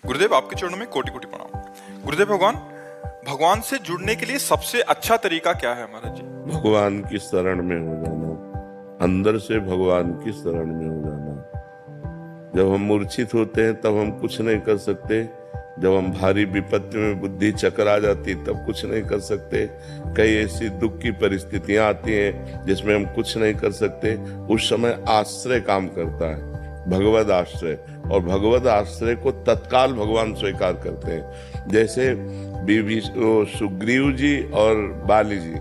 गुरुदेव, आपके चरणों में कोटि कोटि प्रणाम। गुरुदेव, भगवान से जुड़ने के लिए सबसे अच्छा तरीका क्या है महाराज जी? भगवान की शरण में हो जाना, अंदर से भगवान की शरण में हो जाना। जब हम मूर्छित होते हैं तब हम कुछ नहीं कर सकते, जब हम भारी विपत्ति में बुद्धि चकरा जाती तब कुछ नहीं कर सकते, कई ऐसी दुख की परिस्थितियां आती हैं जिसमें हम कुछ नहीं कर सकते, उस समय आश्रय काम करता है, भगवद आश्रय। और भगवद आश्रय को तत्काल भगवान स्वीकार करते हैं। जैसे बीवी सुग्रीव जी और बाली जी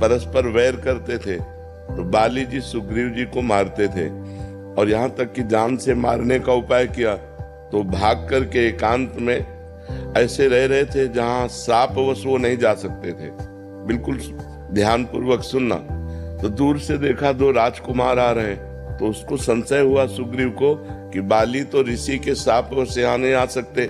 परस्पर वैर करते थे, तो बाली जी सुग्रीव जी को मारते थे और यहाँ तक कि जान से मारने का उपाय किया, तो भाग करके एकांत में ऐसे रह रहे थे जहां श्रापवश वो नहीं जा सकते थे। बिल्कुल ध्यान पूर्वक सुनना। तो दूर से देखा दो राजकुमार आ रहे हैं, तो उसको संशय हुआ सुग्रीव को कि बाली तो ऋषि के श्रापवश यहाँ नहीं आ सकते,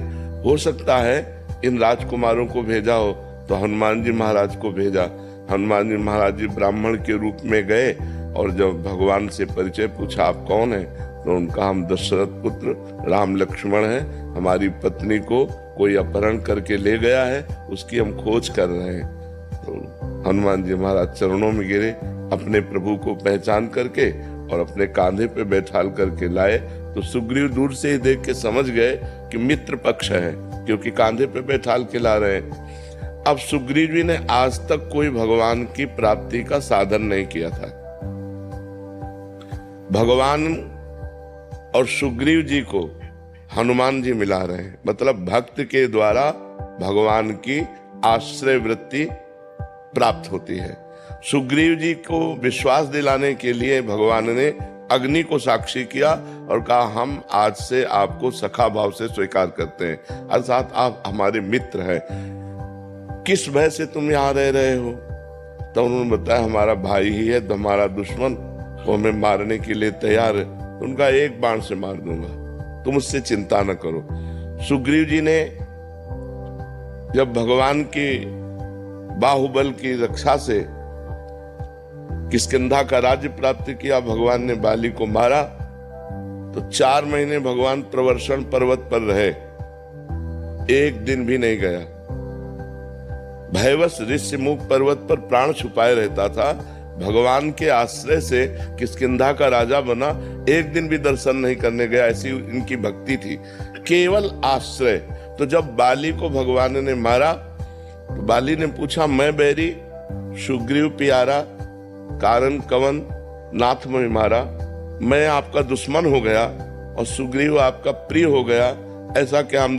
हो सकता है इन राजकुमारों को भेजा हो। तो हनुमान जी महाराज को भेजा। हनुमान जी महाराज जी ब्राह्मण के रूप में गए और जब भगवान से परिचय पूछा, आप कौन है? तो उनका, हम दशरथ पुत्र राम लक्ष्मण हैं, हमारी पत्नी को कोई अपहरण करके ले गया है, उसकी हम खोज कर रहे हैं। तो हनुमान जी महाराज चरणों में गिरे, अपने प्रभु को पहचान करके और अपने कांधे पे बैठाल करके लाए। तो सुग्रीव दूर से ही देख के समझ गए कि मित्र पक्ष है, क्योंकि कांधे पे बैठाल के ला रहे हैं। अब सुग्रीव जी ने आज तक कोई भगवान की प्राप्ति का साधन नहीं किया था। भगवान और सुग्रीव जी को हनुमान जी मिला रहे हैं, मतलब भक्त के द्वारा भगवान की आश्रय वृत्ति प्राप्त होती है। सुग्रीव जी को विश्वास दिलाने के लिए भगवान ने अग्नि को साक्षी किया और कहा, हम आज से आपको सखा भाव से स्वीकार करते हैं, अर्थात आप हमारे मित्र हैं। किस भय से तुम यहाँ रह रहे हो? तो उन्होंने बताया, हमारा भाई ही है, हमारा दुश्मन, वो हमें मारने के लिए तैयार है, उनका एक बाण से मार दूंगा, तुम उससे चिंता न करो। सुग्रीव जी ने जब भगवान की बाहुबल की रक्षा से किष्किंधा का राज्य प्राप्त किया, भगवान ने बाली को मारा, तो 4 महीने भगवान प्रवर्षण पर्वत पर रहे, एक दिन भी नहीं गया। भयवश ऋषिमुख पर्वत पर प्राण छुपाए रहता था। भगवान के आश्रय से किष्किंधा का राजा बना, एक दिन भी दर्शन नहीं करने गया, ऐसी इनकी भक्ति थी, केवल आश्रय। तो जब बाली को भगवान ने मारा, तो बाली ने पूछा, मैं बैरी, सुग्रीव प्यारा, कारण कवन नाथ में मारा, मैं आपका दुश्मन हो गया और सुग्रीव आपका प्रिय हो गया, ऐसा क्या हम